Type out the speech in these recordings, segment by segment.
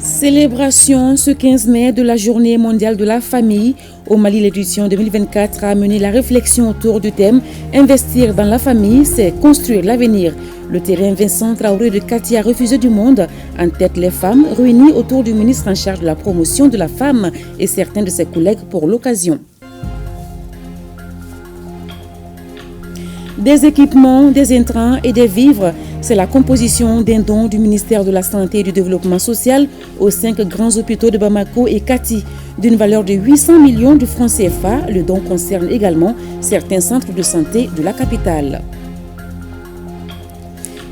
Célébration ce 15 mai de la Journée mondiale de la famille. Au Mali, l'édition 2024 a amené la réflexion autour du thème « Investir dans la famille, c'est construire l'avenir ». Le terrain Vincent Traoré de Katia refusé du monde, en tête les femmes, réunies autour du ministre en charge de la promotion de la femme et certains de ses collègues pour l'occasion. Des équipements, des intrants et des vivres, c'est la composition d'un don du ministère de la Santé et du Développement social aux 5 grands hôpitaux de Bamako et Kati. D'une valeur de 800 millions de francs CFA, le don concerne également certains centres de santé de la capitale.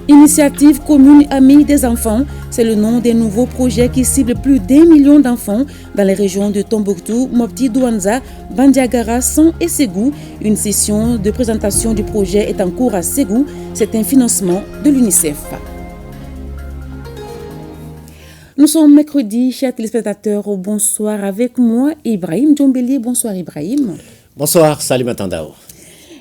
Initiative commune amie des enfants, c'est le nom des nouveaux projets qui ciblent plus d'1 million d'enfants dans les régions de Tombouctou, Mopti, Douanza, Bandiagara, San et Ségou. Une session de présentation du projet est en cours à Ségou. C'est un financement de l'UNICEF. Nous sommes mercredi, chers téléspectateurs. Bonsoir avec moi, Ibrahim Djombeli. Bonsoir Ibrahim. Bonsoir, Salim Atandao.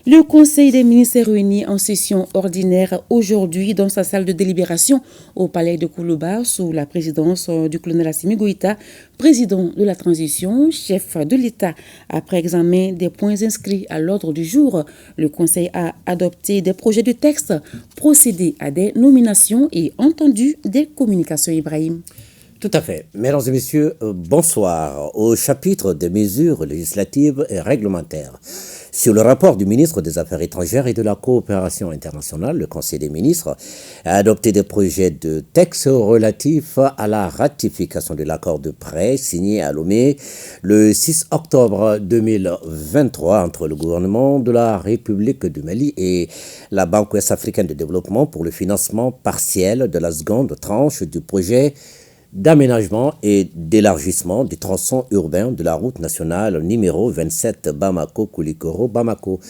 Le Conseil des ministres est réuni en session ordinaire aujourd'hui dans sa salle de délibération au palais de Koulouba sous la présidence du colonel Assimi Goïta, président de la transition, chef de l'État. Après examen des points inscrits à l'ordre du jour, le Conseil a adopté des projets de texte, procédé à des nominations et entendu des communications. Ibrahim. Tout à fait. Mesdames et messieurs, bonsoir. Au chapitre des mesures législatives et réglementaires. Sur le rapport du ministre des Affaires étrangères et de la coopération internationale, le Conseil des ministres a adopté des projets de texte relatifs à la ratification de l'accord de prêt signé à Lomé le 6 octobre 2023 entre le gouvernement de la République du Mali et la Banque ouest-africaine de développement pour le financement partiel de la seconde tranche du projet d'aménagement et d'élargissement du tronçon urbain de la route nationale numéro 27 Bamako-Koulikoro-Bamako.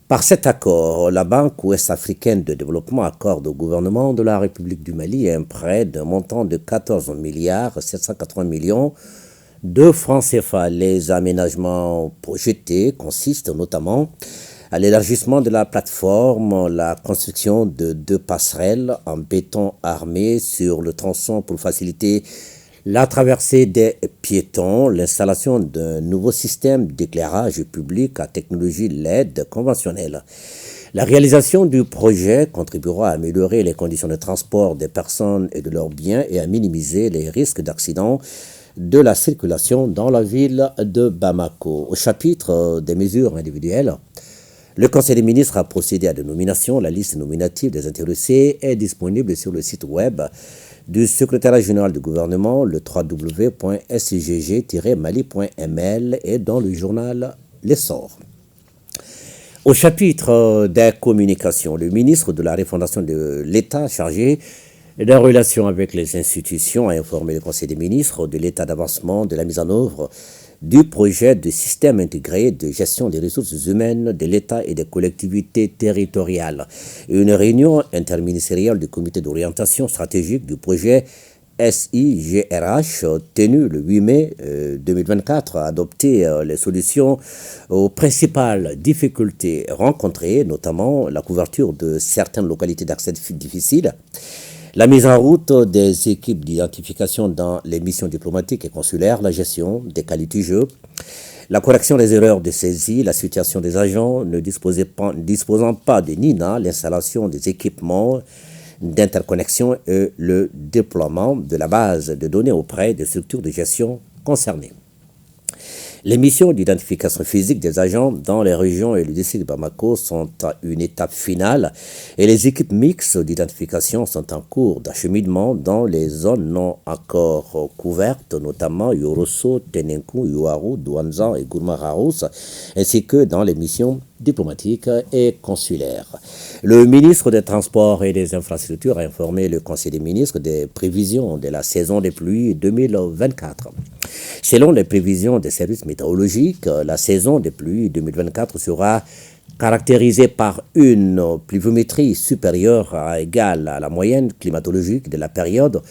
Par cet accord, la Banque ouest-africaine de développement accorde au gouvernement de la République du Mali un prêt d'un montant de 14 milliards 780 millions de francs CFA. Les aménagements projetés consistent notamment à l'élargissement de la plateforme, la construction de 2 passerelles en béton armé sur le tronçon pour faciliter la traversée des piétons, l'installation d'un nouveau système d'éclairage public à technologie LED conventionnelle. La réalisation du projet contribuera à améliorer les conditions de transport des personnes et de leurs biens et à minimiser les risques d'accidents de la circulation dans la ville de Bamako. Au chapitre des mesures individuelles, le Conseil des ministres a procédé à des nominations. La liste nominative des intéressés est disponible sur le site web du secrétariat général du gouvernement, le www.scgg-mali.ml et dans le journal L'Essor. Au chapitre des communications, le ministre de la Refondation de l'État chargé des relations avec les institutions a informé le Conseil des ministres de l'état d'avancement de la mise en œuvre du projet de système intégré de gestion des ressources humaines de l'État et des collectivités territoriales. Une réunion interministérielle du comité d'orientation stratégique du projet SIGRH tenue le 8 mai 2024 a adopté les solutions aux principales difficultés rencontrées, notamment la couverture de certaines localités d'accès difficiles, la mise en route des équipes d'identification dans les missions diplomatiques et consulaires, la gestion des qualités-jeux, la correction des erreurs de saisie, la situation des agents ne disposant pas de NINA, l'installation des équipements d'interconnexion et le déploiement de la base de données auprès des structures de gestion concernées. Les missions d'identification physique des agents dans les régions et le district de Bamako sont à une étape finale et les équipes mixtes d'identification sont en cours d'acheminement dans les zones non encore couvertes, notamment Yorosso, Tenenkou, Yuaru, Douanza et Gourma-Raous, ainsi que dans les missions diplomatiques et consulaires. Le ministre des Transports et des Infrastructures a informé le Conseil des ministres des prévisions de la saison des pluies 2024. Selon les prévisions des services météorologiques, la saison des pluies 2024 sera caractérisée par une pluviométrie supérieure à égale à la moyenne climatologique de la période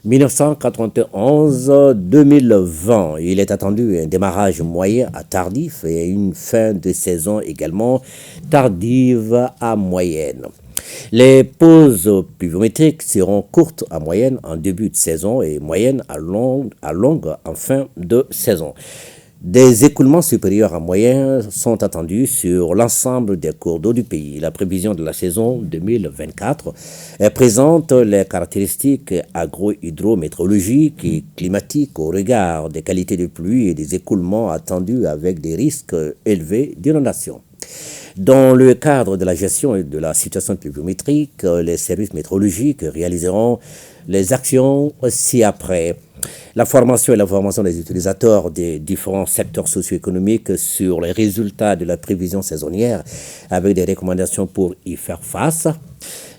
1991-2020. Il est attendu un démarrage moyen à tardif et une fin de saison également tardive à moyenne. Les pauses pluviométriques seront courtes en moyenne en début de saison et moyennes à longue en fin de saison. Des écoulements supérieurs en moyenne sont attendus sur l'ensemble des cours d'eau du pays. La prévision de la saison 2024 présente les caractéristiques agro-hydrométéorologiques et climatiques au regard des qualités de pluie et des écoulements attendus avec des risques élevés d'inondation. Dans le cadre de la gestion de la situation pluviométrique, les services météorologiques réaliseront les actions ci-après. La formation et l'information des utilisateurs des différents secteurs socio-économiques sur les résultats de la prévision saisonnière avec des recommandations pour y faire face.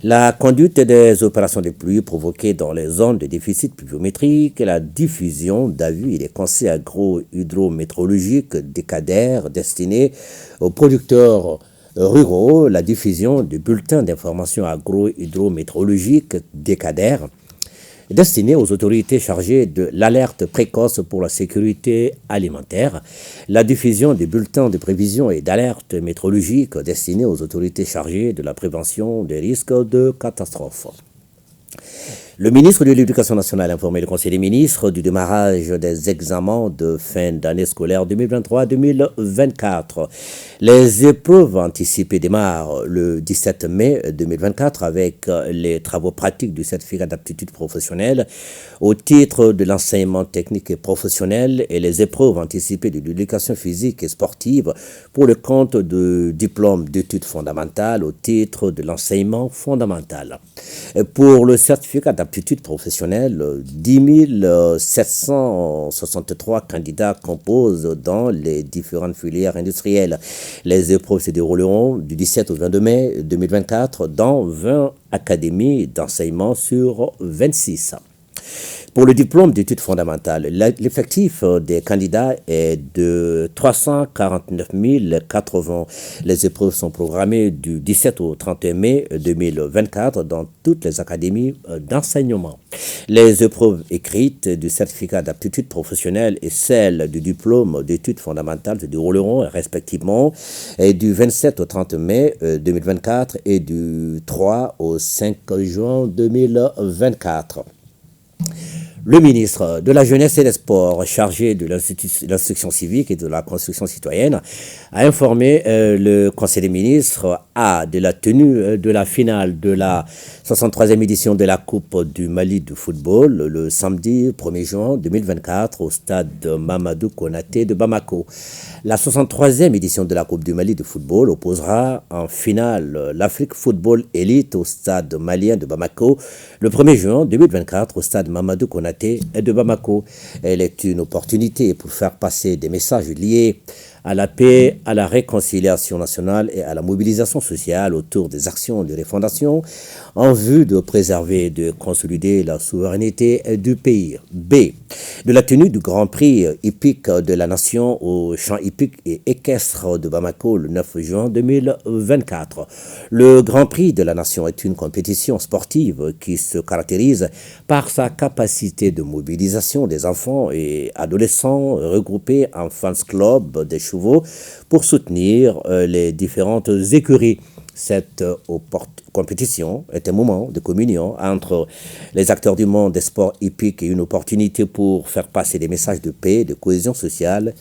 La conduite des opérations de pluie provoquées dans les zones de déficit pluviométrique et la diffusion d'avis et des conseils agro-hydrométéorologiques décadaires destinés aux producteurs ruraux, la diffusion de bulletins d'information agro-hydrométéorologiques décadaires destinés aux autorités chargées de l'alerte précoce pour la sécurité alimentaire, la diffusion des bulletins de prévision et d'alerte météorologique destinés aux autorités chargées de la prévention des risques de catastrophes. Le ministre de l'Éducation nationale a informé le Conseil des ministres du démarrage des examens de fin d'année scolaire 2023-2024. Les épreuves anticipées démarrent le 17 mai 2024 avec les travaux pratiques du certificat d'aptitude professionnelle au titre de l'enseignement technique et professionnel et les épreuves anticipées de l'éducation physique et sportive pour le compte de diplôme d'études fondamentales au titre de l'enseignement fondamental. Pour le certificat d'aptitude professionnelle, 10 763 candidats composent dans les différentes filières industrielles. Les épreuves se dérouleront du 17 au 22 mai 2024 dans 20 académies d'enseignement sur 26. Pour le diplôme d'études fondamentales, l'effectif des candidats est de 349 080. Les épreuves sont programmées du 17 au 31 mai 2024 dans toutes les académies d'enseignement. Les épreuves écrites du certificat d'aptitude professionnelle et celles du diplôme d'études fondamentales se dérouleront respectivement du 27 au 30 mai 2024 et du 3 au 5 juin 2024. Le ministre de la Jeunesse et des Sports, chargé de l'instruction civique et de la construction citoyenne, a informé le Conseil des ministres de la tenue de la finale de la 63e édition de la Coupe du Mali de football le samedi 1er juin 2024 au stade Mamadou Konaté de Bamako. La 63e édition de la Coupe du Mali de football opposera en finale l'Afrique Football Elite au stade malien de Bamako le 1er juin 2024 au stade Mamadou Konaté de Bamako. Elle est une opportunité pour faire passer des messages liés à la paix, à la réconciliation nationale et à la mobilisation sociale autour des actions de refondation en vue de préserver et de consolider la souveraineté du pays. B. De la tenue du Grand Prix hippique de la Nation au champ hippique et équestre de Bamako le 9 juin 2024. Le Grand Prix de la Nation est une compétition sportive qui se caractérise par sa capacité de mobilisation des enfants et adolescents regroupés en fans club des chevaux pour soutenir les différentes écuries. Cette compétition est un moment de communion entre les acteurs du monde des sports hippiques et une opportunité pour faire passer des messages de paix, de cohésion sociale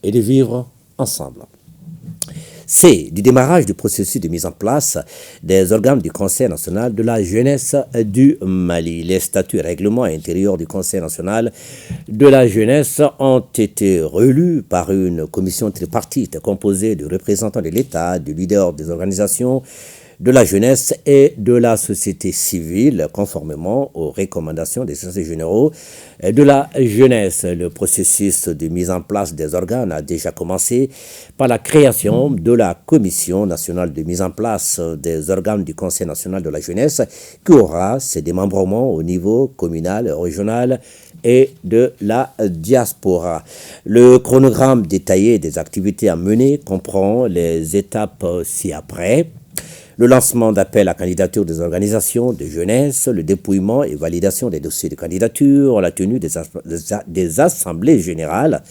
et de vivre ensemble. C. Du démarrage du processus de mise en place des organes du Conseil national de la jeunesse du Mali. Les statuts et règlements intérieurs du Conseil national de la jeunesse ont été relus par une commission tripartite composée de représentants de l'État, de leaders des organisations de la jeunesse et de la société civile, conformément aux recommandations des États généraux de la jeunesse. Le processus de mise en place des organes a déjà commencé par la création de la Commission nationale de mise en place des organes du Conseil national de la jeunesse, qui aura ses démembrements au niveau communal, régional et de la diaspora. Le chronogramme détaillé des activités à mener comprend les étapes ci-après. Le lancement d'appels à candidature des organisations de jeunesse, le dépouillement et validation des dossiers de candidature, la tenue des assemblées générales,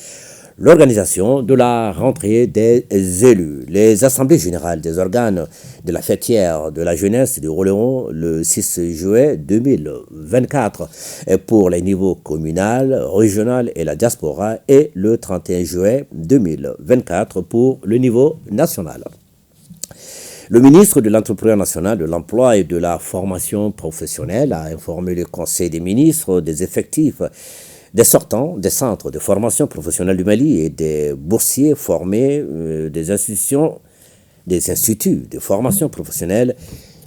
l'organisation de la rentrée des élus. Les assemblées générales des organes de la fêtière de la jeunesse dérouleront le 6 juillet 2024 pour les niveaux communal, régional et la diaspora et le 31 juillet 2024 pour le niveau national. Le ministre de l'Entrepreneuriat national, de l'Emploi et de la formation professionnelle a informé le Conseil des ministres des effectifs des sortants des centres de formation professionnelle du Mali et des boursiers formés des instituts de formation professionnelle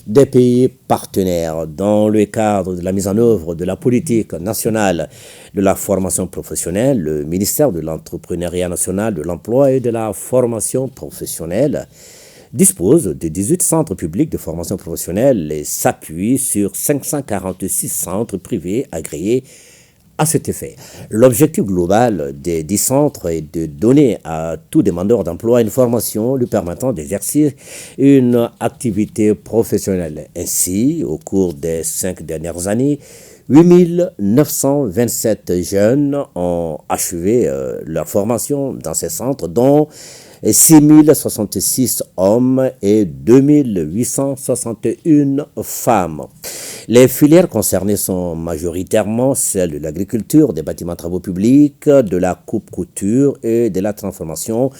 des pays partenaires dans le cadre de la mise en œuvre de la politique nationale de la formation professionnelle. Le ministère de l'Entrepreneuriat national, de l'Emploi et de la formation professionnelle dispose de 18 centres publics de formation professionnelle et s'appuie sur 546 centres privés agréés à cet effet. L'objectif global des 10 centres est de donner à tout demandeur d'emploi une formation lui permettant d'exercer une activité professionnelle. Ainsi, au cours des 5 dernières années, 8 927 jeunes ont achevé leur formation dans ces centres, dont 6 066 hommes et 2 861 femmes. Les filières concernées sont majoritairement celles de l'agriculture, des bâtiments travaux publics, de la coupe-couture et de la transformation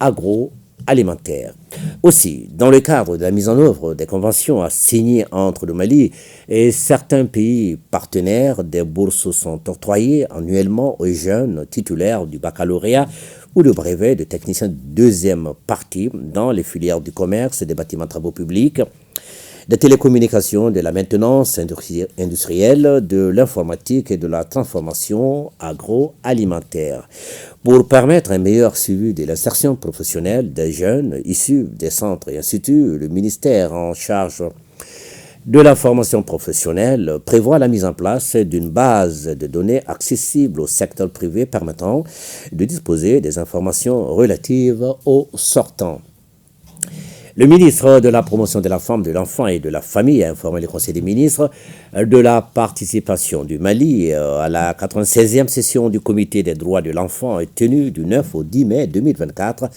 agroalimentaire. Aussi, dans le cadre de la mise en œuvre des conventions à signer entre le Mali et certains pays partenaires, des bourses sont octroyées annuellement aux jeunes titulaires du baccalauréat ou de brevet de technicien de deuxième partie dans les filières du commerce, des bâtiments travaux publics, des télécommunications, de la maintenance industrielle, de l'informatique et de la transformation agroalimentaire. Pour permettre un meilleur suivi de l'insertion professionnelle des jeunes issus des centres et instituts, le ministère en charge de la formation professionnelle prévoit la mise en place d'une base de données accessible au secteur privé permettant de disposer des informations relatives aux sortants. Le ministre de la Promotion de la Femme, de l'Enfant et de la Famille a informé le Conseil des ministres de la participation du Mali à la 96e session du Comité des droits de l'enfant tenue du 9 au 10 mai 2024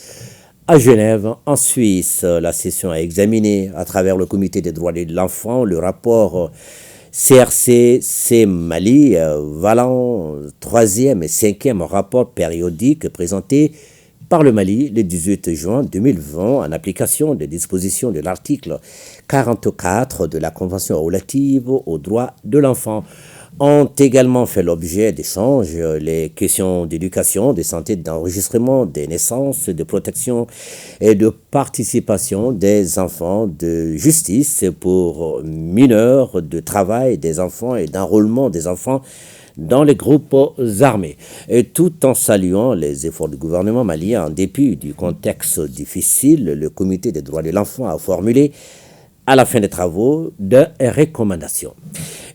à Genève, en Suisse. La session a examiné, à travers le Comité des droits de l'enfant, le rapport CRC Mali, valant 3e et 5e rapport périodique présenté par le Mali le 18 juin 2020 en application des dispositions de l'article 44 de la Convention relative aux droits de l'enfant. Ont également fait l'objet d'échanges les questions d'éducation, de santé, d'enregistrement des naissances, de protection et de participation des enfants, de justice pour mineurs, de travail des enfants et d'enrôlement des enfants dans les groupes armés. Et tout en saluant les efforts du gouvernement malien, en dépit du contexte difficile, le Comité des droits de l'enfant a formulé à la fin des travaux de recommandations.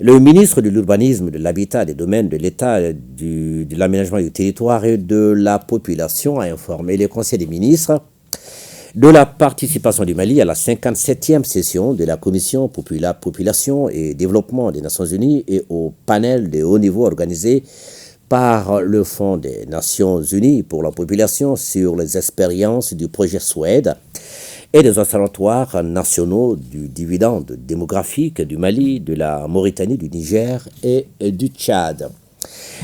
Le ministre de l'Urbanisme, de l'Habitat, des Domaines de l'État, de l'Aménagement du territoire et de la population a informé le Conseil des ministres de la participation du Mali à la 57e session de la Commission Population et Développement des Nations Unies et au panel de haut niveau organisé par le Fonds des Nations Unies pour la population sur les expériences du projet Suède et des observatoires nationaux du dividende démographique du Mali, de la Mauritanie, du Niger et du Tchad.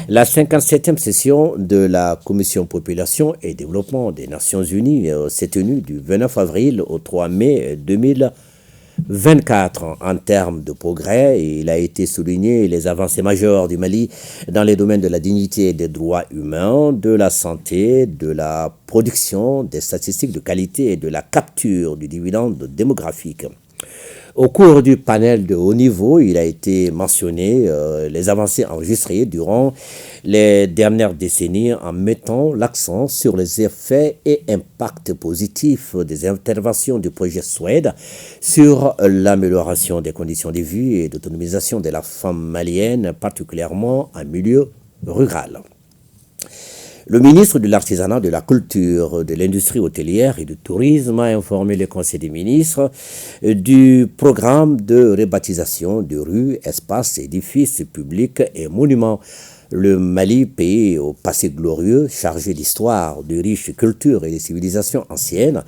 La 57e session de la Commission Population et Développement des Nations Unies s'est tenue du 29 avril au 3 mai 2024. En termes de progrès, il a été souligné les avancées majeures du Mali dans les domaines de la dignité et des droits humains, de la santé, de la production, des statistiques de qualité et de la capture du dividende démographique. Au cours du panel de haut niveau, il a été mentionné les avancées enregistrées durant les dernières décennies en mettant l'accent sur les effets et impacts positifs des interventions du projet Suède sur l'amélioration des conditions de vie et d'autonomisation de la femme malienne, particulièrement en milieu rural. Le ministre de l'Artisanat, de la Culture, de l'Industrie hôtelière et du Tourisme a informé le Conseil des ministres du programme de rebaptisation de rues, espaces, édifices publics et monuments Le Mali, pays au passé glorieux, chargé d'histoire, de riches cultures et de civilisations anciennes,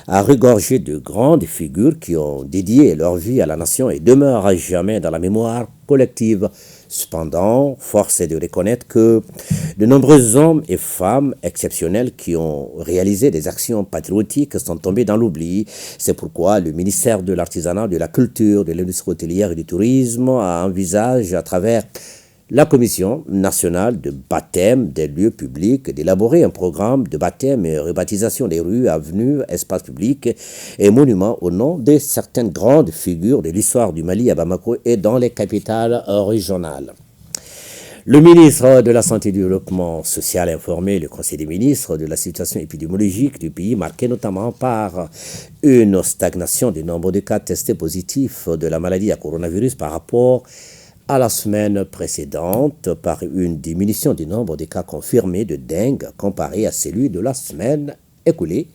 a regorgé de grandes figures qui ont dédié leur vie à la nation et demeurent à jamais dans la mémoire collective. Cependant, force est de reconnaître que de nombreux hommes et femmes exceptionnels qui ont réalisé des actions patriotiques sont tombés dans l'oubli. C'est pourquoi le ministère de l'Artisanat, de la Culture, de l'Industrie hôtelière et du Tourisme a envisagé à travers la Commission nationale de baptême des lieux publics d'élaborer un programme de baptême et rebaptisation des rues, avenues, espaces publics et monuments au nom de certaines grandes figures de l'histoire du Mali à Bamako et dans les capitales régionales. Le ministre de la Santé et du Développement social a informé le Conseil des ministres de la situation épidémiologique du pays, marquée notamment par une stagnation du nombre de cas testés positifs de la maladie à coronavirus par rapport à la semaine précédente, par une diminution du nombre de cas confirmés de dengue comparé à celui de la semaine écoulée.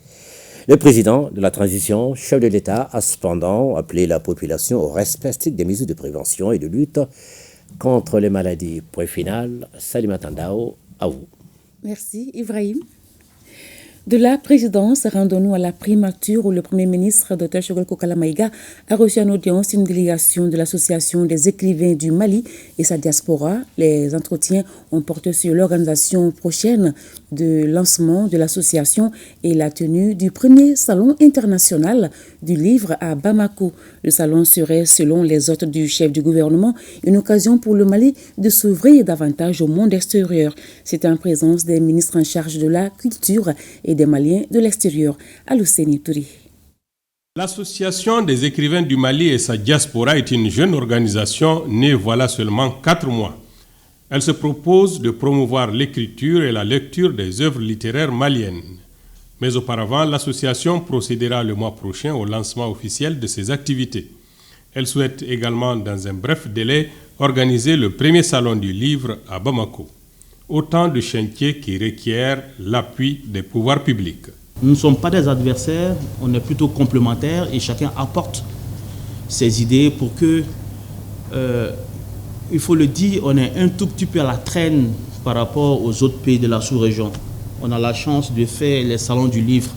Le président de la transition, chef de l'État, a cependant appelé la population au respect strict des mesures de prévention et de lutte contre les maladies. Point final, Salima Tandao, à vous. Merci, Ibrahim. De la présidence, rendons-nous à la primature où le Premier ministre, Dr Choguel Kokala Maïga, a reçu en audience une délégation de l'Association des écrivains du Mali et sa diaspora. Les entretiens ont porté sur l'organisation prochaine de lancement de l'association et la tenue du premier salon international du livre à Bamako. Le salon serait, selon les hôtes du chef du gouvernement, une occasion pour le Mali de s'ouvrir davantage au monde extérieur. C'était en présence des ministres en charge de la culture et des Maliens de l'extérieur. Alouseni Touri. L'Association des écrivains du Mali et sa diaspora est une jeune organisation née voilà seulement 4 mois. Elle se propose de promouvoir l'écriture et la lecture des œuvres littéraires maliennes. Mais auparavant, l'association procédera le mois prochain au lancement officiel de ses activités. Elle souhaite également, dans un bref délai, organiser le premier salon du livre à Bamako. Autant de chantiers qui requièrent l'appui des pouvoirs publics. Nous ne sommes pas des adversaires, on est plutôt complémentaires et chacun apporte ses idées pour que, il faut le dire, on est un tout petit peu à la traîne par rapport aux autres pays de la sous-région. On a la chance de faire les salons du livre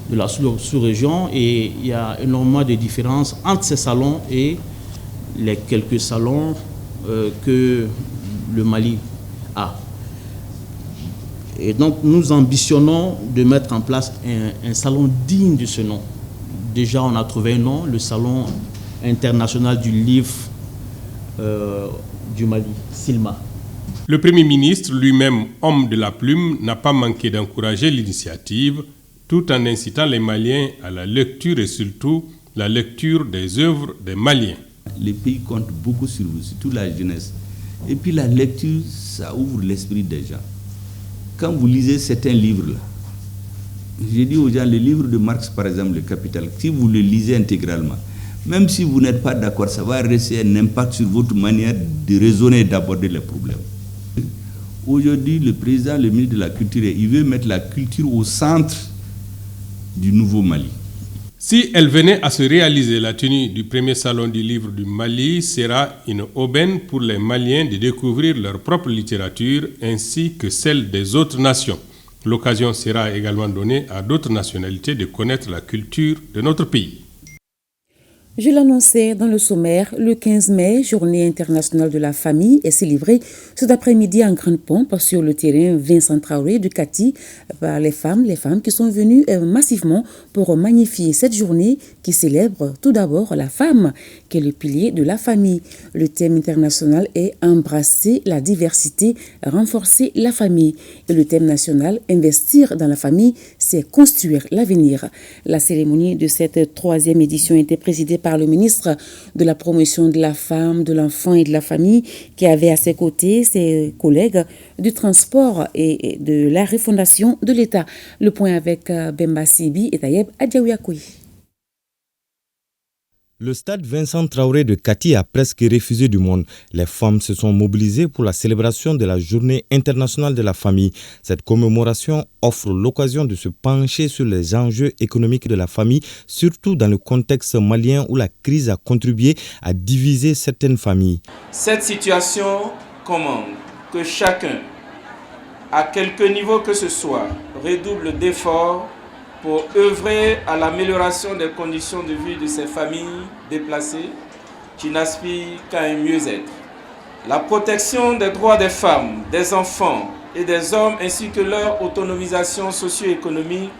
de la sous-région et il y a énormément de différences entre ces salons et les quelques salons que le Mali a. Et donc, nous ambitionnons de mettre en place un salon digne de ce nom. Déjà, on a trouvé un nom, le Salon international du livre du Mali, SILMA. Le Premier ministre, lui-même homme de la plume, n'a pas manqué d'encourager l'initiative, tout en incitant les Maliens à la lecture et surtout la lecture des œuvres des Maliens. Les pays comptent beaucoup sur vous, surtout la jeunesse. Et puis la lecture, ça ouvre l'esprit des gens. Quand vous lisez certains livres-là, j'ai dit aux gens, le livre de Marx, par exemple, Le Capital, si vous le lisez intégralement, même si vous n'êtes pas d'accord, ça va rester un impact sur votre manière de raisonner et d'aborder les problèmes. Aujourd'hui, le président, le ministre de la Culture, il veut mettre la culture au centre du nouveau Mali. Si elle venait à se réaliser, la tenue du premier salon du livre du Mali sera une aubaine pour les Maliens de découvrir leur propre littérature ainsi que celle des autres nations. L'occasion sera également donnée à d'autres nationalités de connaître la culture de notre pays. Je l'annonçais dans le sommaire, le 15 mai, Journée internationale de la famille, est célébrée cet après-midi en grande pompe sur le terrain Vincent Traoré de Kati par les femmes qui sont venues massivement pour magnifier cette journée qui célèbre tout d'abord la femme, qui est le pilier de la famille. Le thème international est embrasser la diversité, renforcer la famille. Et le thème national, investir dans la famille, c'est construire l'avenir. La cérémonie de cette 3e édition était présidée par le ministre de la promotion de la femme, de l'enfant et de la famille, qui avait à ses côtés ses collègues du transport et de la refondation de l'État. Le point avec Bemba Sibi et Tayeb Adjaouyakoui. Le stade Vincent Traoré de Kati a presque refusé du monde. Les femmes se sont mobilisées pour la célébration de la Journée internationale de la famille. Cette commémoration offre l'occasion de se pencher sur les enjeux économiques de la famille, surtout dans le contexte malien où la crise a contribué à diviser certaines familles. Cette situation commande que chacun, à quelque niveau que ce soit, redouble d'efforts pour œuvrer à l'amélioration des conditions de vie de ces familles déplacées qui n'aspirent qu'à un mieux-être. La protection des droits des femmes, des enfants et des hommes ainsi que leur autonomisation socio-économique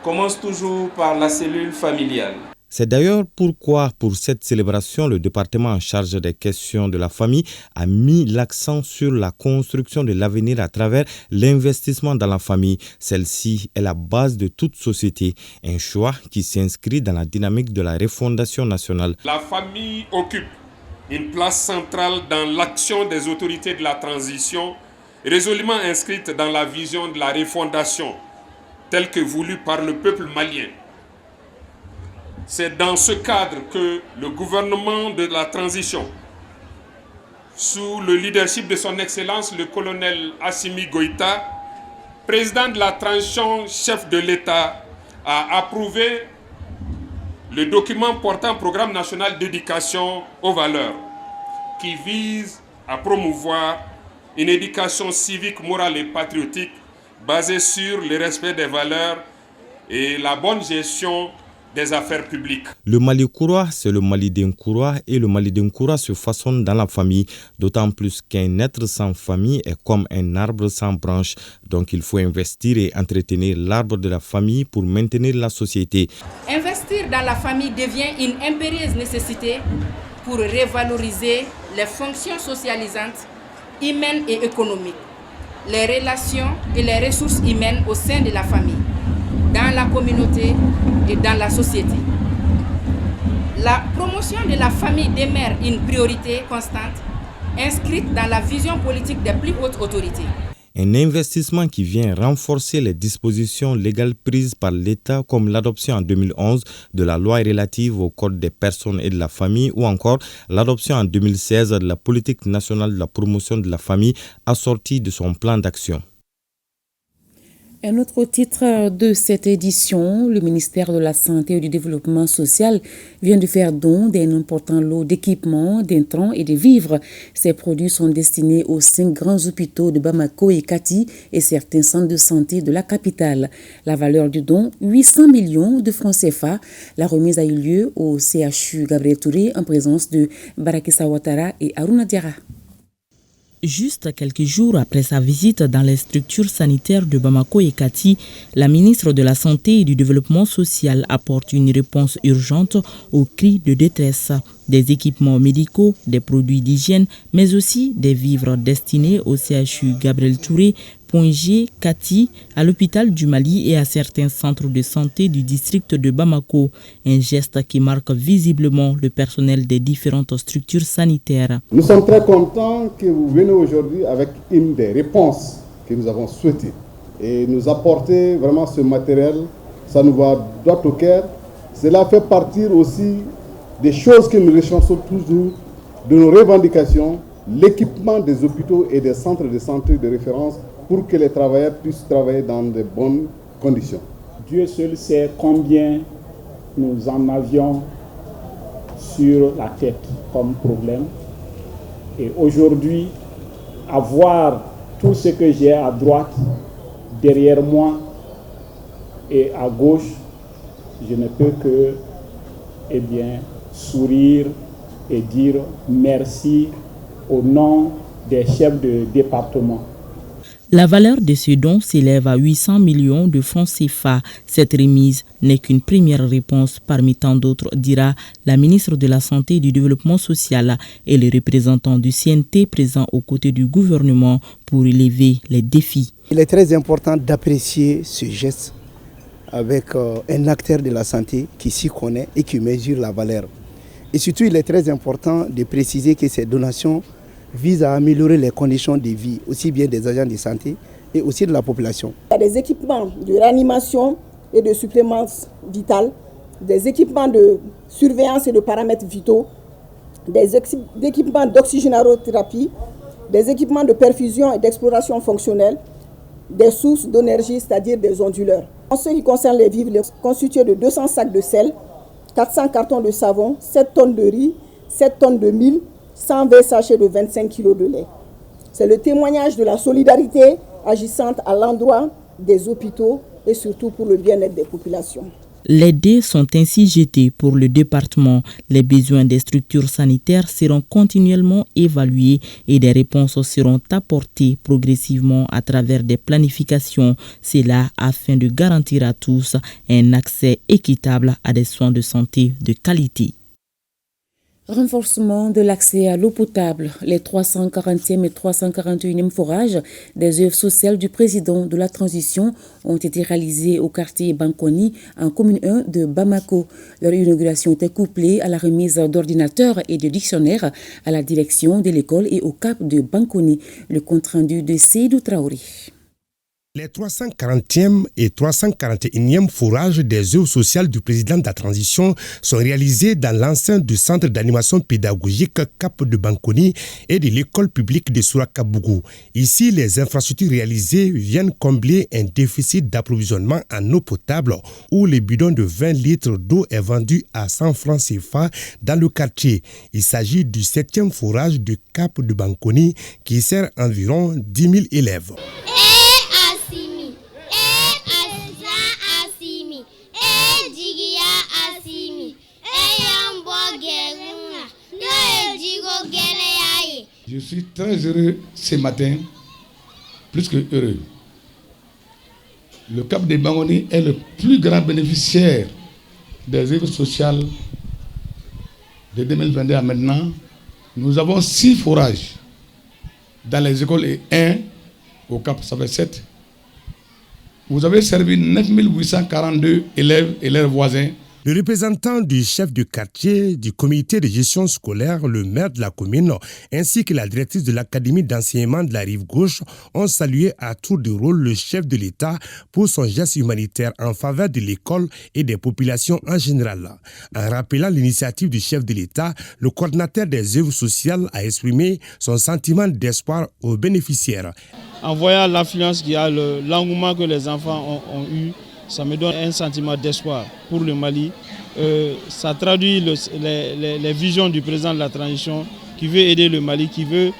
commence toujours par la cellule familiale. C'est d'ailleurs pourquoi, pour cette célébration, le département en charge des questions de la famille a mis l'accent sur la construction de l'avenir à travers l'investissement dans la famille. Celle-ci est la base de toute société, un choix qui s'inscrit dans la dynamique de la refondation nationale. La famille occupe une place centrale dans l'action des autorités de la transition, résolument inscrite dans la vision de la refondation, telle que voulue par le peuple malien. C'est dans ce cadre que le gouvernement de la transition, sous le leadership de son Excellence le colonel Assimi Goïta, président de la transition, chef de l'État, a approuvé le document portant programme national d'éducation aux valeurs, qui vise à promouvoir une éducation civique, morale et patriotique basée sur le respect des valeurs et la bonne gestion des affaires publiques. Le Mali Kouroua, c'est le Mali d'un Kouroua et le Mali d'un Kouroua se façonne dans la famille, d'autant plus qu'un être sans famille est comme un arbre sans branche. Donc il faut investir et entretenir l'arbre de la famille pour maintenir la société. Investir dans la famille devient une impérieuse nécessité pour revaloriser les fonctions socialisantes, humaines et économiques, les relations et les ressources humaines au sein de la famille, dans la communauté et dans la société. La promotion de la famille demeure une priorité constante, inscrite dans la vision politique des plus hautes autorités. Un investissement qui vient renforcer les dispositions légales prises par l'État comme l'adoption en 2011 de la loi relative au Code des personnes et de la famille ou encore l'adoption en 2016 de la politique nationale de la promotion de la famille assortie de son plan d'action. Un autre titre de cette édition, le ministère de la Santé et du Développement social vient de faire don d'un important lot d'équipements, d'intrants et de vivres. Ces produits sont destinés aux 5 grands hôpitaux de Bamako et Kati et certains centres de santé de la capitale. La valeur du don, 800 millions de francs CFA. La remise a eu lieu au CHU Gabriel Touré en présence de Barakissa Ouattara et Aruna Diarra. Juste quelques jours après sa visite dans les structures sanitaires de Bamako et Kati, la ministre de la Santé et du Développement social apporte une réponse urgente aux cris de détresse. Des équipements médicaux, des produits d'hygiène, mais aussi des vivres destinés au CHU Gabriel Touré, Point G, Kati, à l'hôpital du Mali et à certains centres de santé du district de Bamako. Un geste qui marque visiblement le personnel des différentes structures sanitaires. Nous sommes très contents que vous venez aujourd'hui avec une des réponses que nous avons souhaitées. Et nous apporter vraiment ce matériel, ça nous va droit au cœur. Cela fait partie aussi des choses que nous recherchons toujours de nos revendications, l'équipement des hôpitaux et des centres de santé de référence pour que les travailleurs puissent travailler dans de bonnes conditions. Dieu seul sait combien nous en avions sur la tête comme problème. Et aujourd'hui, avoir tout ce que j'ai à droite, derrière moi et à gauche, je ne peux que sourire et dire merci au nom des chefs de département. La valeur de ce don s'élève à 800 millions de francs CFA. Cette remise n'est qu'une première réponse parmi tant d'autres, dira la ministre de la Santé et du Développement social et le représentant du CNT présent aux côtés du gouvernement pour relever les défis. Il est très important d'apprécier ce geste avec un acteur de la santé qui s'y connaît et qui mesure la valeur. Et surtout, il est très important de préciser que ces donations vise à améliorer les conditions de vie, aussi bien des agents de santé et aussi de la population. Il y a des équipements de réanimation et de supplémence vitale, des équipements de surveillance et de paramètres vitaux, des équipements d'oxygénarothérapie, des équipements de perfusion et d'exploration fonctionnelle, des sources d'énergie, c'est-à-dire des onduleurs. En ce qui concerne les vivres, ils sont constitués de 200 sacs de sel, 400 cartons de savon, 7 tonnes de riz, 7 tonnes de mil, 120 sachets de 25 kg de lait. C'est le témoignage de la solidarité agissante à l'endroit des hôpitaux et surtout pour le bien-être des populations. Les dés sont ainsi jetés pour le département. Les besoins des structures sanitaires seront continuellement évalués et des réponses seront apportées progressivement à travers des planifications. C'est là afin de garantir à tous un accès équitable à des soins de santé de qualité. Renforcement de l'accès à l'eau potable. Les 340e et 341e forages des œuvres sociales du président de la transition ont été réalisés au quartier Bankoni, en commune 1 de Bamako. Leur inauguration était couplée à la remise d'ordinateurs et de dictionnaires à la direction de l'école et au cap de Bankoni. Le compte-rendu de Seydou Traoré. Les 340e et 341e forages des œuvres sociales du président de la transition sont réalisés dans l'enceinte du centre d'animation pédagogique Cap de Bankoni et de l'école publique de Sourakabougou. Ici, les infrastructures réalisées viennent combler un déficit d'approvisionnement en eau potable où le bidon de 20 litres d'eau est vendu à 100 francs CFA dans le quartier. Il s'agit du 7e forage du Cap de Bankoni qui sert environ 10 000 élèves. Je suis très heureux ce matin, plus que heureux. Le Cap de Bankoni est le plus grand bénéficiaire des œuvres sociales de 2022 à maintenant. Nous avons 6 forages dans les écoles et 1 au Cap, ça fait 7. Vous avez servi 9842 élèves et leurs voisins. Le représentant du chef du quartier, du comité de gestion scolaire, le maire de la commune, ainsi que la directrice de l'académie d'enseignement de la rive gauche ont salué à tour de rôle le chef de l'État pour son geste humanitaire en faveur de l'école et des populations en général. En rappelant l'initiative du chef de l'État, le coordinateur des œuvres sociales a exprimé son sentiment d'espoir aux bénéficiaires. En voyant l'affluence qu'il y a, l'engouement que les enfants ont eu, ça me donne un sentiment d'espoir pour le Mali. Ça traduit les visions du président de la transition qui veut aider le Mali, qui veut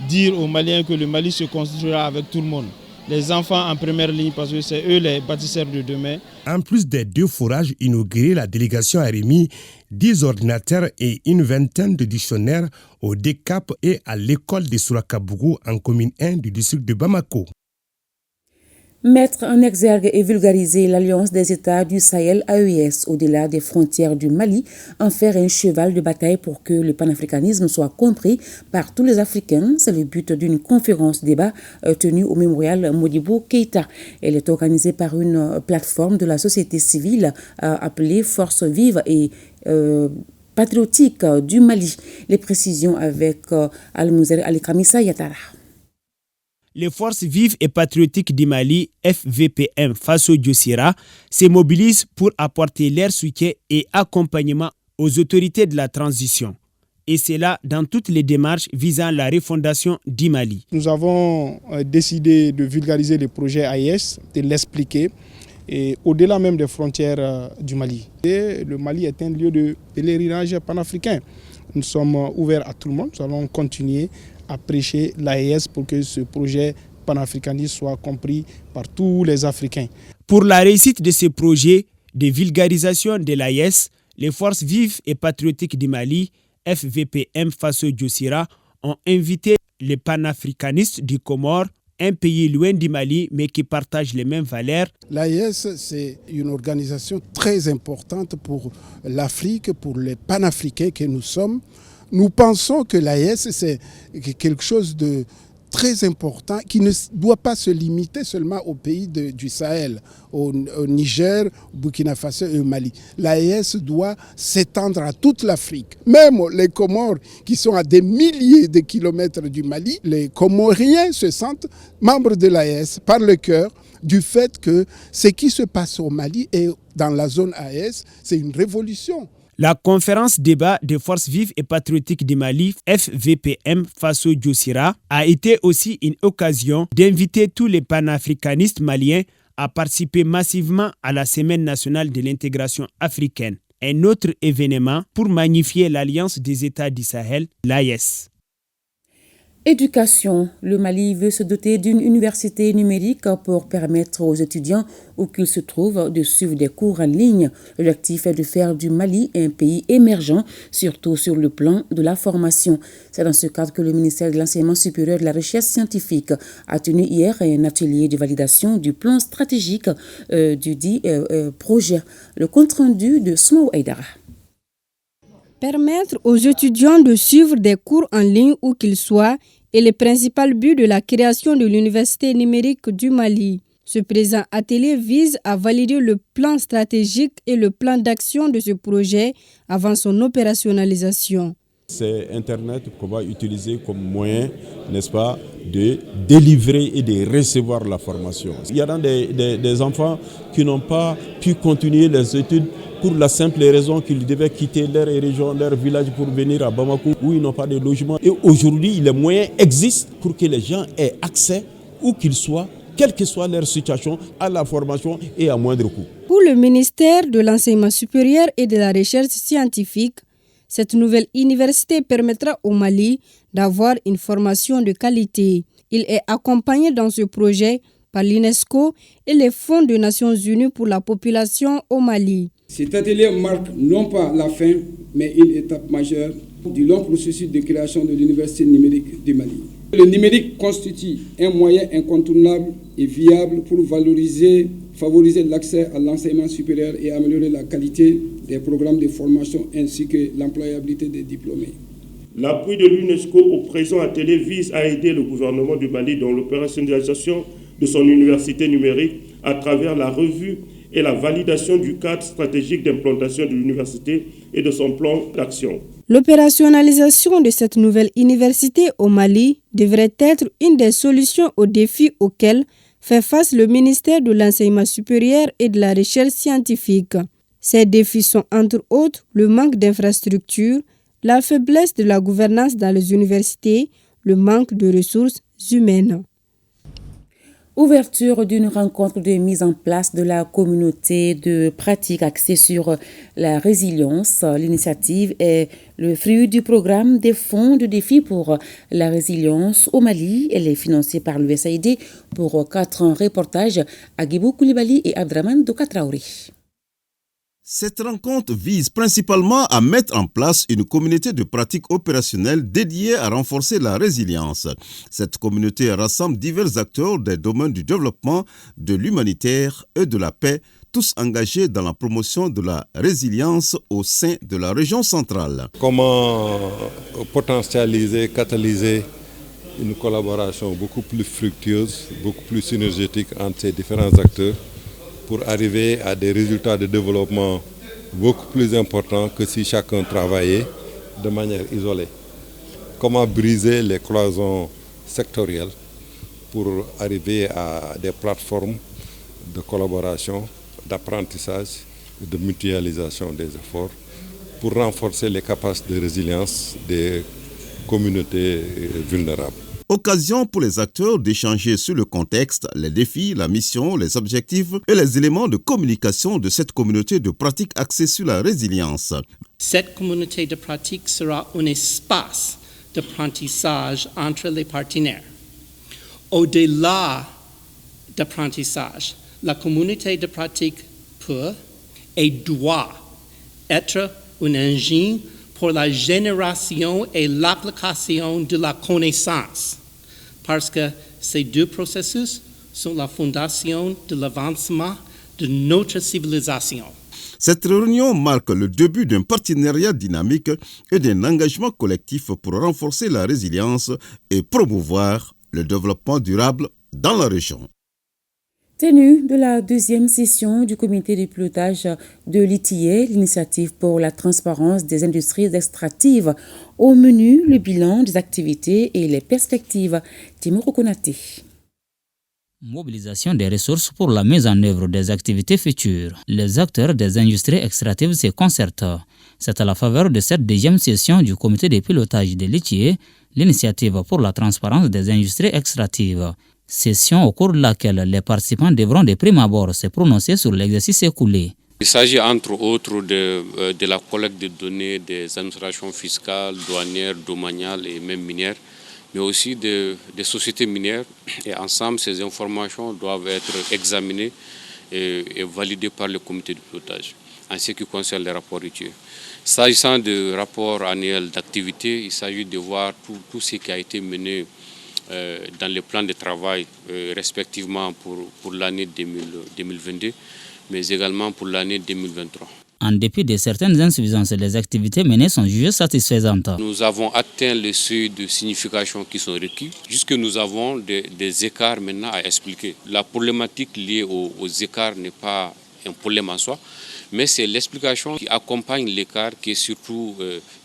dire aux Maliens que le Mali se construira avec tout le monde. Les enfants en première ligne parce que c'est eux les bâtisseurs de demain. En plus des 2 forages inaugurés, la délégation a remis 10 ordinateurs et une vingtaine de dictionnaires au DECAP et à l'école de Sourakabougou en commune 1 du district de Bamako. Mettre en exergue et vulgariser l'Alliance des États du Sahel AES au-delà des frontières du Mali, en faire un cheval de bataille pour que le panafricanisme soit compris par tous les Africains. C'est le but d'une conférence-débat tenue au mémorial Modibo Keïta. Elle est organisée par une plateforme de la société civile appelée Force vive et patriotique du Mali. Les précisions avec Al-Mouzer Al-Kamissa Yatara. Les forces vives et patriotiques du Mali, FVPM Faso Diossira, se mobilisent pour apporter leur soutien et accompagnement aux autorités de la transition. Et c'est là dans toutes les démarches visant la refondation du Mali. Nous avons décidé de vulgariser le projet AES, de l'expliquer, et au-delà même des frontières du Mali. Et le Mali est un lieu de pèlerinage panafricain. Nous sommes ouverts à tout le monde, nous allons continuer à prêcher l'AES pour que ce projet panafricaniste soit compris par tous les Africains. Pour la réussite de ce projet de vulgarisation de l'AES, les forces vives et patriotiques du Mali, FVPM Faso Diossira, ont invité les panafricanistes du Comore, un pays loin du Mali mais qui partage les mêmes valeurs. L'AES, c'est une organisation très importante pour l'Afrique, pour les panafricains que nous sommes. Nous pensons que l'AES, c'est quelque chose de très important qui ne doit pas se limiter seulement aux pays du Sahel, au Niger, Burkina Faso et au Mali. L'AES doit s'étendre à toute l'Afrique. Même les Comores qui sont à des milliers de kilomètres du Mali, les Comoriens se sentent membres de l'AES par le cœur du fait que ce qui se passe au Mali et dans la zone AES, c'est une révolution. La conférence débat des forces vives et patriotiques du Mali, FVPM Faso Diossira, a été aussi une occasion d'inviter tous les panafricanistes maliens à participer massivement à la Semaine nationale de l'intégration africaine, un autre événement pour magnifier l'Alliance des États du Sahel, l'AES. Éducation. Le Mali veut se doter d'une université numérique pour permettre aux étudiants où qu'ils se trouvent de suivre des cours en ligne. L'objectif est de faire du Mali un pays émergent, surtout sur le plan de la formation. C'est dans ce cadre que le ministère de l'Enseignement supérieur et de la Recherche scientifique a tenu hier un atelier de validation du plan stratégique du dit projet. Le compte-rendu de Smou Aïdara. Permettre aux étudiants de suivre des cours en ligne où qu'ils soient est le principal but de la création de l'Université numérique du Mali. Ce présent atelier vise à valider le plan stratégique et le plan d'action de ce projet avant son opérationnalisation. C'est Internet qu'on va utiliser comme moyen, n'est-ce pas, de délivrer et de recevoir la formation. Il y a des enfants qui n'ont pas pu continuer les études pour la simple raison qu'ils devaient quitter leur région, leur village pour venir à Bamako où ils n'ont pas de logement. Et aujourd'hui, les moyens existent pour que les gens aient accès, où qu'ils soient, quelle que soit leur situation, à la formation et à moindre coût. Pour le ministère de l'Enseignement supérieur et de la Recherche scientifique, cette nouvelle université permettra au Mali d'avoir une formation de qualité. Il est accompagné dans ce projet par l'UNESCO et les Fonds des Nations Unies pour la population au Mali. Cet atelier marque non pas la fin, mais une étape majeure du long processus de création de l'Université numérique du Mali. Le numérique constitue un moyen incontournable et viable pour favoriser l'accès à l'enseignement supérieur et améliorer la qualité des programmes de formation ainsi que l'employabilité des diplômés. L'appui de l'UNESCO au présent atelier vise à aider le gouvernement du Mali dans l'opérationnalisation de son université numérique à travers la revue et la validation du cadre stratégique d'implantation de l'université et de son plan d'action. L'opérationnalisation de cette nouvelle université au Mali devrait être une des solutions aux défis auxquels fait face le ministère de l'Enseignement supérieur et de la Recherche scientifique. Ces défis sont entre autres le manque d'infrastructures, la faiblesse de la gouvernance dans les universités, le manque de ressources humaines. Ouverture d'une rencontre de mise en place de la communauté de pratique axée sur la résilience. L'initiative est le fruit du programme des fonds de défi pour la résilience au Mali. Elle est financée par l'USAID pour 4 ans. Reportage à Guibou Koulibaly et Abdraman Doukatraouri. Cette rencontre vise principalement à mettre en place une communauté de pratiques opérationnelles dédiée à renforcer la résilience. Cette communauté rassemble divers acteurs des domaines du développement, de l'humanitaire et de la paix, tous engagés dans la promotion de la résilience au sein de la région centrale. Comment potentialiser, catalyser une collaboration beaucoup plus fructueuse, beaucoup plus synergétique entre ces différents acteurs pour arriver à des résultats de développement beaucoup plus importants que si chacun travaillait de manière isolée. Comment briser les cloisons sectorielles pour arriver à des plateformes de collaboration, d'apprentissage et de mutualisation des efforts pour renforcer les capacités de résilience des communautés vulnérables. Occasion pour les acteurs d'échanger sur le contexte, les défis, la mission, les objectifs et les éléments de communication de cette communauté de pratique axée sur la résilience. Cette communauté de pratique sera un espace d'apprentissage entre les partenaires. Au-delà d'apprentissage, la communauté de pratique peut et doit être un engin pour la génération et l'application de la connaissance, parce que ces deux processus sont la fondation de l'avancement de notre civilisation. Cette réunion marque le début d'un partenariat dynamique et d'un engagement collectif pour renforcer la résilience et promouvoir le développement durable dans la région. Tenue de la deuxième session du comité de pilotage de l'ITIE, l'initiative pour la transparence des industries extractives. Au menu, le bilan des activités et les perspectives. Timur Konaté. Mobilisation des ressources pour la mise en œuvre des activités futures. Les acteurs des industries extractives se concertent. C'est à la faveur de cette deuxième session du comité de pilotage de l'ITIE, l'initiative pour la transparence des industries extractives. Session au cours de laquelle les participants devront de prime abord se prononcer sur l'exercice écoulé. Il s'agit entre autres de la collecte de données des administrations fiscales, douanières, domaniales et même minières mais aussi des sociétés minières. Et ensemble, ces informations doivent être examinées et validées par le comité de pilotage en ce qui concerne les rapports routiers. S'agissant du rapport annuel d'activité, il s'agit de voir tout ce qui a été mené dans les plans de travail, respectivement pour l'année 2022, mais également pour l'année 2023. En dépit de certaines insuffisances, les activités menées sont jugées satisfaisantes. Nous avons atteint le seuil de signification qui sont requis. Jusque nous avons des écarts maintenant à expliquer. La problématique liée aux écarts n'est pas un problème en soi, mais c'est l'explication qui accompagne l'écart qui est surtout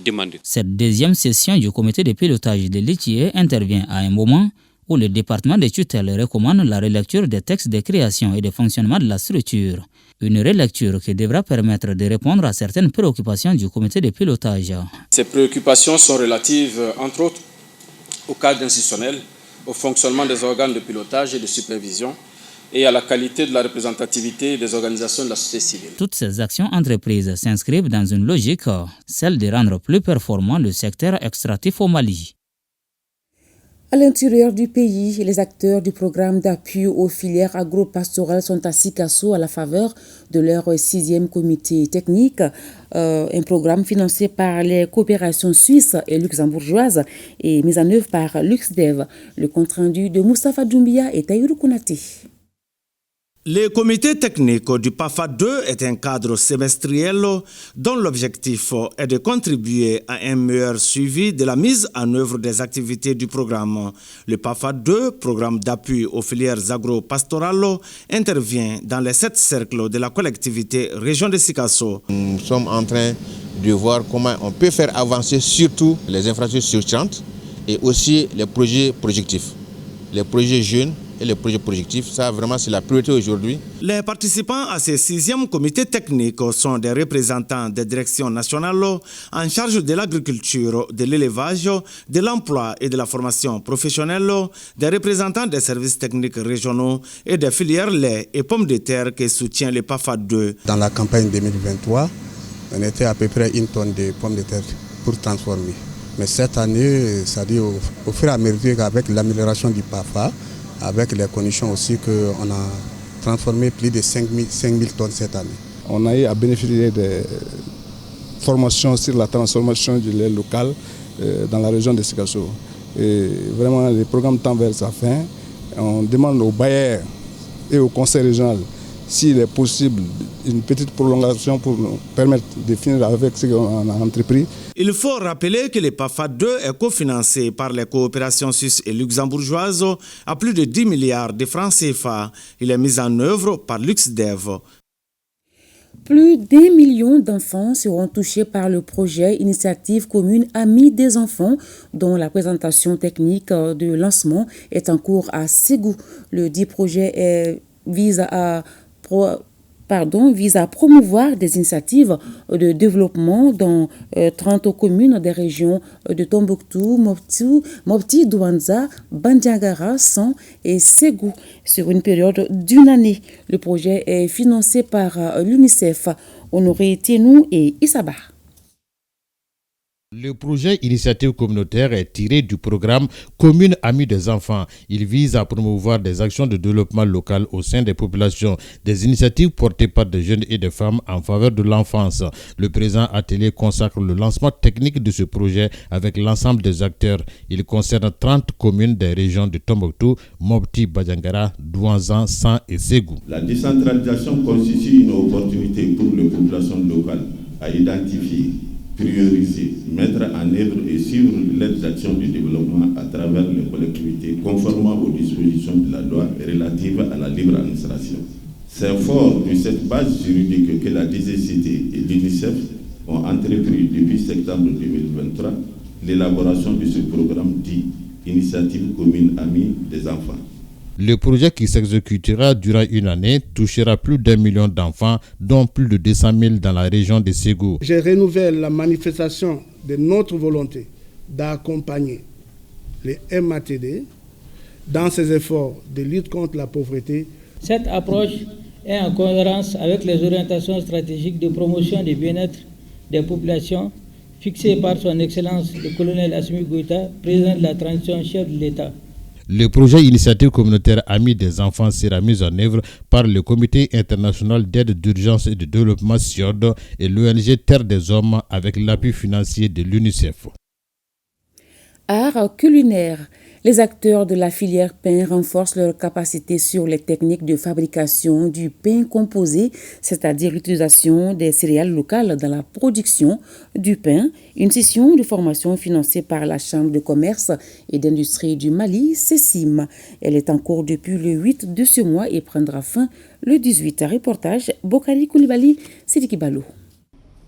demandée. Cette deuxième session du comité de pilotage de l'ITIE intervient à un moment où le département des tutelles recommande la relecture des textes de création et de fonctionnement de la structure. Une relecture qui devra permettre de répondre à certaines préoccupations du comité de pilotage. Ces préoccupations sont relatives, entre autres, au cadre institutionnel, au fonctionnement des organes de pilotage et de supervision et à la qualité de la représentativité des organisations de la société civile. Toutes ces actions entreprises s'inscrivent dans une logique, celle de rendre plus performant le secteur extractif au Mali. À l'intérieur du pays, les acteurs du programme d'appui aux filières agro-pastorales sont à Sikasso à la faveur de leur 6e comité technique, un programme financé par les coopérations suisses et luxembourgeoises et mis en œuvre par LuxDev. Le compte-rendu de Moustapha Doumbia et Taïrou Konaté. Le comité technique du PAFA 2 est un cadre semestriel dont l'objectif est de contribuer à un meilleur suivi de la mise en œuvre des activités du programme. Le PAFA 2, programme d'appui aux filières agro-pastorales, intervient dans les 7 cercles de la collectivité région de Sikasso. Nous sommes en train de voir comment on peut faire avancer surtout les infrastructures structurantes et aussi les projets projectifs, les projets jeunes et les projets projectifs. Ça, vraiment, c'est la priorité aujourd'hui. Les participants à ce 6e comité technique sont des représentants des directions nationales en charge de l'agriculture, de l'élevage, de l'emploi et de la formation professionnelle, des représentants des services techniques régionaux et des filières lait et pommes de terre qui soutient le PAFA 2. Dans la campagne 2023, on était à peu près 1 tonne de pommes de terre pour transformer. Mais cette année, c'est-à-dire au fur et à mesure qu'avec l'amélioration du PAFA, avec les conditions aussi qu'on a transformé plus de 5 000 tonnes cette année. On a eu à bénéficier des formations sur la transformation du lait local dans la région de Sikasso. Et vraiment, le programme tend vers sa fin. On demande aux bailleurs et au conseil régional s'il est possible une petite prolongation pour nous permettre de finir avec ce qu'on a entrepris. Il faut rappeler que le PAFA 2 est cofinancé par les coopérations suisses et luxembourgeoises à plus de 10 milliards de francs CFA. Il est mis en œuvre par LuxDev. Plus d'1 million d'enfants seront touchés par le projet Initiative commune Amis des enfants, dont la présentation technique de lancement est en cours à Ségou. Le dit projet vise à promouvoir des initiatives de développement dans 30 communes des régions de Tombouctou, Mopti, Douanza, Bandiagara, San et Ségou sur une période d'1 année. Le projet est financé par l'UNICEF, Honoré Tienou et Isaba. Le projet Initiative communautaire est tiré du programme Commune Amis des enfants. Il vise à promouvoir des actions de développement local au sein des populations, des initiatives portées par des jeunes et des femmes en faveur de l'enfance. Le présent atelier consacre le lancement technique de ce projet avec l'ensemble des acteurs. Il concerne 30 communes des régions de Tombouctou, Mopti, Badiangara, Douanzan, San et Ségou. La décentralisation constitue une opportunité pour les populations locales à identifier, prioriser, mettre en œuvre et suivre les actions de développement à travers les collectivités conformément aux dispositions de la loi relative à la libre administration. C'est fort de cette base juridique que la DGCT et l'UNICEF ont entrepris depuis septembre 2023 l'élaboration de ce programme dit Initiative commune Amis des enfants. Le projet qui s'exécutera durant 1 année touchera plus d'1 million d'enfants, dont plus de 200 000 dans la région de Ségou. Je renouvelle la manifestation de notre volonté d'accompagner les MATD dans ses efforts de lutte contre la pauvreté. Cette approche est en cohérence avec les orientations stratégiques de promotion du bien-être des populations fixée par son Excellence le colonel Assimi Goïta, président de la transition, chef de l'État. Le projet Initiative communautaire Amis des enfants sera mis en œuvre par le Comité international d'aide d'urgence et de développement SIOD et l'ONG Terre des Hommes avec l'appui financier de l'UNICEF. Art culinaire. Les acteurs de la filière pain renforcent leur capacité sur les techniques de fabrication du pain composé, c'est-à-dire l'utilisation des céréales locales dans la production du pain. Une session de formation financée par la Chambre de commerce et d'industrie du Mali, CECIM. Elle est en cours depuis le 8 de ce mois et prendra fin le 18. Reportage Bokari Koulibaly, Sidiki Balo.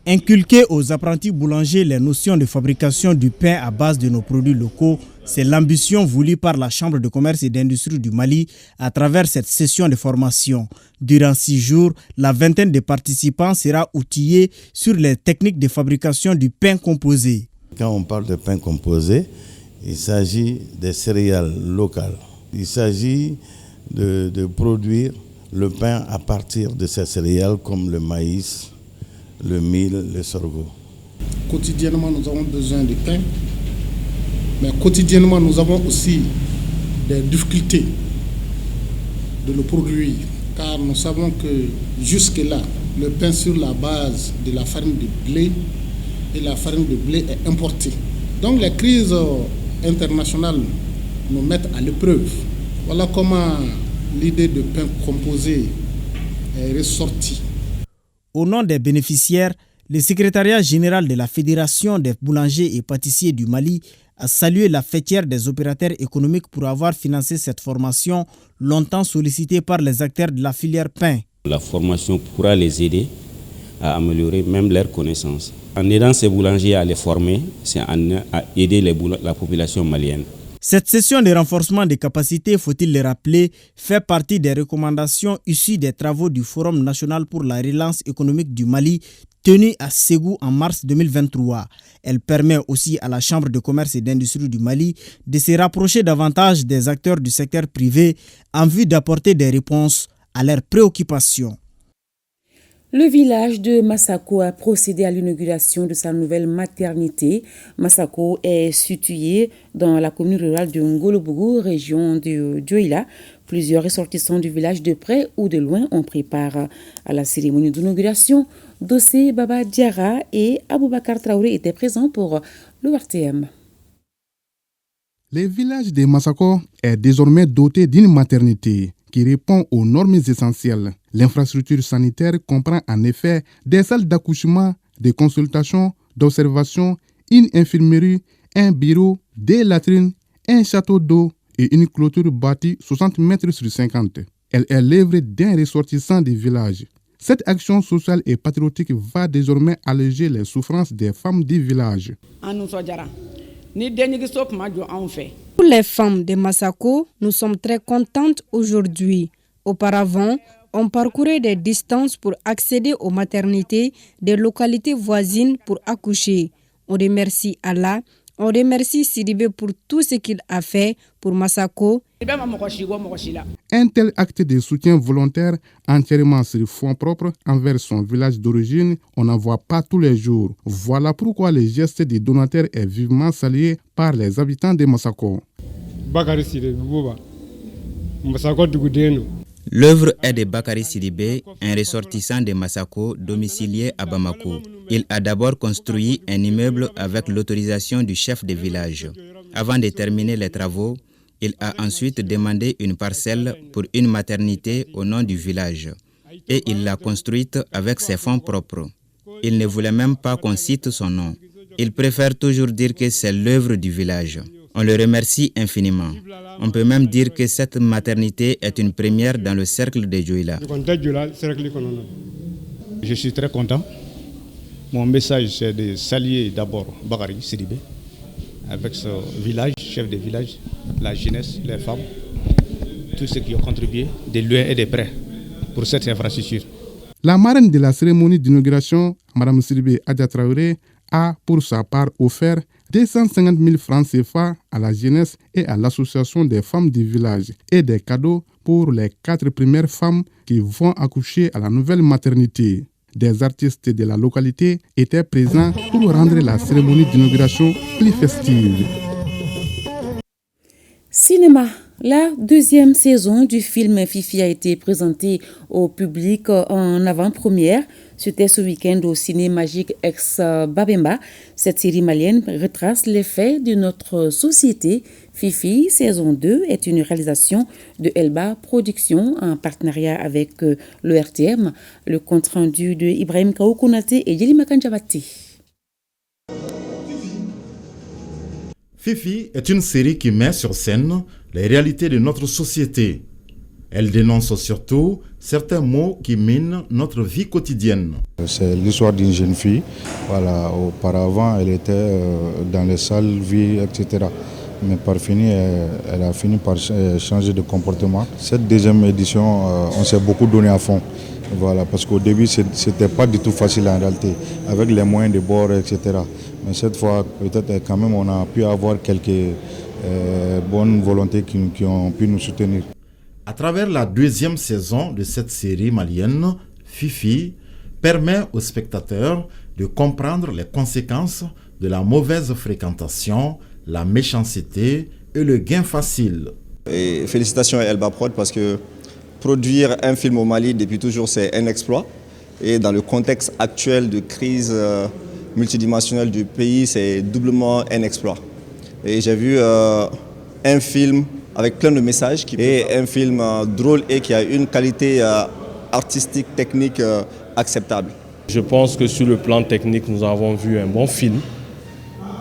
Inculquer aux apprentis boulangers les notions de fabrication du pain à base de nos produits locaux, c'est l'ambition voulue par la Chambre de commerce et d'industrie du Mali à travers cette session de formation. Durant 6 jours, la vingtaine de participants sera outillée sur les techniques de fabrication du pain composé. Quand on parle de pain composé, il s'agit des céréales locales. Il s'agit de produire le pain à partir de ces céréales comme le maïs, le mil, le sorgho. Quotidiennement, nous avons besoin de pain, mais quotidiennement, nous avons aussi des difficultés de le produire, car nous savons que jusque-là, le pain sur la base de la farine de blé et la farine de blé est importée. Donc les crises internationales nous mettent à l'épreuve. Voilà comment l'idée de pain composé est ressortie. Au nom des bénéficiaires, le secrétariat général de la Fédération des boulangers et pâtissiers du Mali a salué la fêtière des opérateurs économiques pour avoir financé cette formation longtemps sollicitée par les acteurs de la filière pain. La formation pourra les aider à améliorer même leurs connaissances. En aidant ces boulangers à les former, c'est à aider la population malienne. Cette session de renforcement des capacités, faut-il le rappeler, fait partie des recommandations issues des travaux du Forum national pour la relance économique du Mali, tenu à Ségou en mars 2023. Elle permet aussi à la Chambre de commerce et d'industrie du Mali de se rapprocher davantage des acteurs du secteur privé en vue d'apporter des réponses à leurs préoccupations. Le village de Massako a procédé à l'inauguration de sa nouvelle maternité. Massako est situé dans la commune rurale de Ngolobougou, région de Dioïla. Plusieurs ressortissants du village de près ou de loin ont pris part à la cérémonie d'inauguration. Dossé Baba Diara et Aboubakar Traoré étaient présents pour le RTM. Le village de Massako est désormais doté d'une maternité qui répond aux normes essentielles. L'infrastructure sanitaire comprend en effet des salles d'accouchement, des consultations, d'observation, une infirmerie, un bureau, des latrines, un château d'eau et une clôture bâtie 60 mètres sur 50. Elle est l'œuvre d'un ressortissant du village. Cette action sociale et patriotique va désormais alléger les souffrances des femmes du village. Pour les femmes de Massako, nous sommes très contentes aujourd'hui. Auparavant, on parcourait des distances pour accéder aux maternités des localités voisines pour accoucher. On remercie Allah, on remercie Sidibé pour tout ce qu'il a fait pour Massako. Un tel acte de soutien volontaire entièrement sur fonds propres envers son village d'origine, on n'en voit pas tous les jours. Voilà pourquoi le geste des donateurs est vivement salué par les habitants de Massako. L'œuvre est de Bakari Sidibé, un ressortissant de Massako domicilié à Bamako. Il a d'abord construit un immeuble avec l'autorisation du chef de village. Avant de terminer les travaux, il a ensuite demandé une parcelle pour une maternité au nom du village. Et il l'a construite avec ses fonds propres. Il ne voulait même pas qu'on cite son nom. Il préfère toujours dire que c'est l'œuvre du village. On le remercie infiniment. On peut même dire que cette maternité est une première dans le cercle de Dioïla. Je suis très content. Mon message, c'est de saluer d'abord Bakari Sidibé, avec ce village, chef de village, la jeunesse, les femmes, tous ceux qui ont contribué de loin et de près pour cette infrastructure. La marraine de la cérémonie d'inauguration, Mme Sidibé Adja Traoré, a pour sa part offert 250 000 francs CFA à la jeunesse et à l'association des femmes du village et des cadeaux pour les 4 premières femmes qui vont accoucher à la nouvelle maternité. Des artistes de la localité étaient présents pour rendre la cérémonie d'inauguration plus festive. Cinéma. La deuxième saison du film Fifi a été présentée au public en avant-première. C'était ce week-end au Ciné Magique ex-Babemba. Cette série malienne retrace les faits de notre société. Fifi, saison 2, est une réalisation de Elba Productions en partenariat avec l'ERTM. Le compte-rendu de Ibrahim Kaoukounate et Yeli Makanjabati. Fifi est une série qui met sur scène les réalités de notre société. Elle dénonce surtout certains maux qui minent notre vie quotidienne. C'est l'histoire d'une jeune fille. Voilà, auparavant, elle était dans les sales vies, etc. Mais par fini, elle a fini par changer de comportement. Cette deuxième édition, on s'est beaucoup donné à fond. Voilà, parce qu'au début, c'était pas du tout facile en réalité, avec les moyens de bord, etc. Mais cette fois, peut-être quand même, on a pu avoir quelques bonnes volontés qui ont pu nous soutenir. À travers la deuxième saison de cette série malienne, Fifi permet aux spectateurs de comprendre les conséquences de la mauvaise fréquentation, la méchanceté et le gain facile. Et félicitations à Elba Prod parce que produire un film au Mali depuis toujours c'est un exploit. Et dans le contexte actuel de crise multidimensionnelle du pays, c'est doublement un exploit. Et j'ai vu un film avec plein de messages et un film drôle et qui a une qualité artistique, technique acceptable. Je pense que sur le plan technique, nous avons vu un bon film.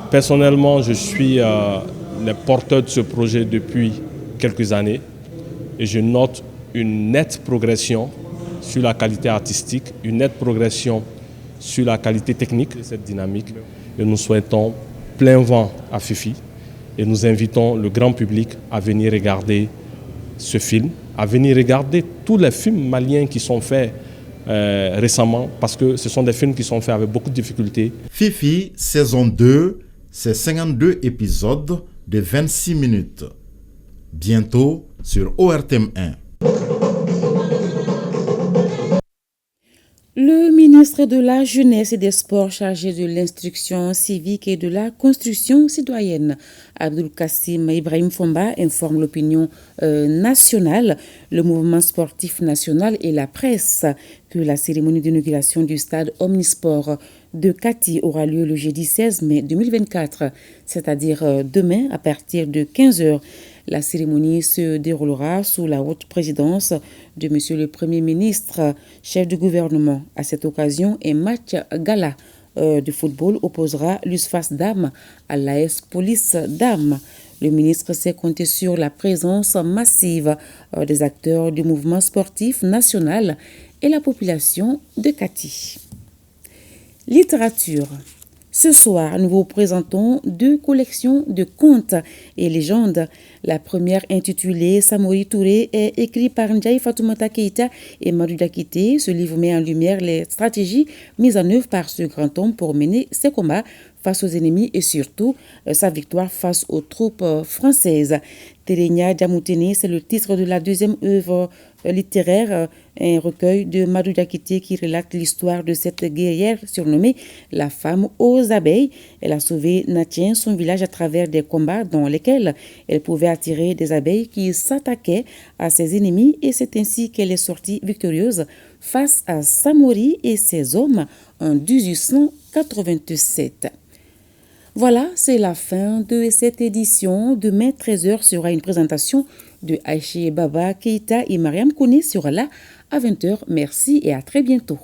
Personnellement, je suis le porteur de ce projet depuis quelques années et je note une nette progression sur la qualité artistique, une nette progression sur la qualité technique de cette dynamique. Et nous souhaitons plein vent à Fifi et nous invitons le grand public à venir regarder ce film, à venir regarder tous les films maliens qui sont faits récemment parce que ce sont des films qui sont faits avec beaucoup de difficultés. Fifi, saison 2, c'est 52 épisodes de 26 minutes. Bientôt sur ORTM1. Le ministre de la Jeunesse et des Sports chargé de l'instruction civique et de la construction citoyenne, Abdul Kassim Ibrahim Fomba, informe l'opinion nationale, le mouvement sportif national et la presse que la cérémonie d'inauguration du stade Omnisport de Kati aura lieu le jeudi 16 mai 2024, c'est-à-dire demain à partir de 15h. La cérémonie se déroulera sous la haute présidence de M. le Premier ministre, chef du gouvernement. À cette occasion, un match gala de football opposera l'USFAS Dames à l'AS Police Dames. Le ministre s'est compté sur la présence massive des acteurs du mouvement sportif national et la population de Kati. Littérature. Ce soir, nous vous présentons 2 collections de contes et légendes. La première, intitulée Samori Touré, est écrite par Ndiaye Fatoumata Keïta et Marouda Kité. Ce livre met en lumière les stratégies mises en œuvre par ce grand homme pour mener ses combats face aux ennemis et surtout sa victoire face aux troupes françaises. Terenia Djamoutene, c'est le titre de la deuxième œuvre littéraire, un recueil de Marouda Kité qui relate l'histoire de cette guerrière surnommée la femme aux abeilles. Elle a sauvé Natien, son village, à travers des combats dans lesquels elle pouvait attirer des abeilles qui s'attaquaient à ses ennemis et c'est ainsi qu'elle est sortie victorieuse face à Samori et ses hommes en 1887. Voilà, c'est la fin de cette édition. Demain, 13h, sera une présentation de Aïché Baba Keïta et Mariam Kone sera là à 20h. Merci et à très bientôt.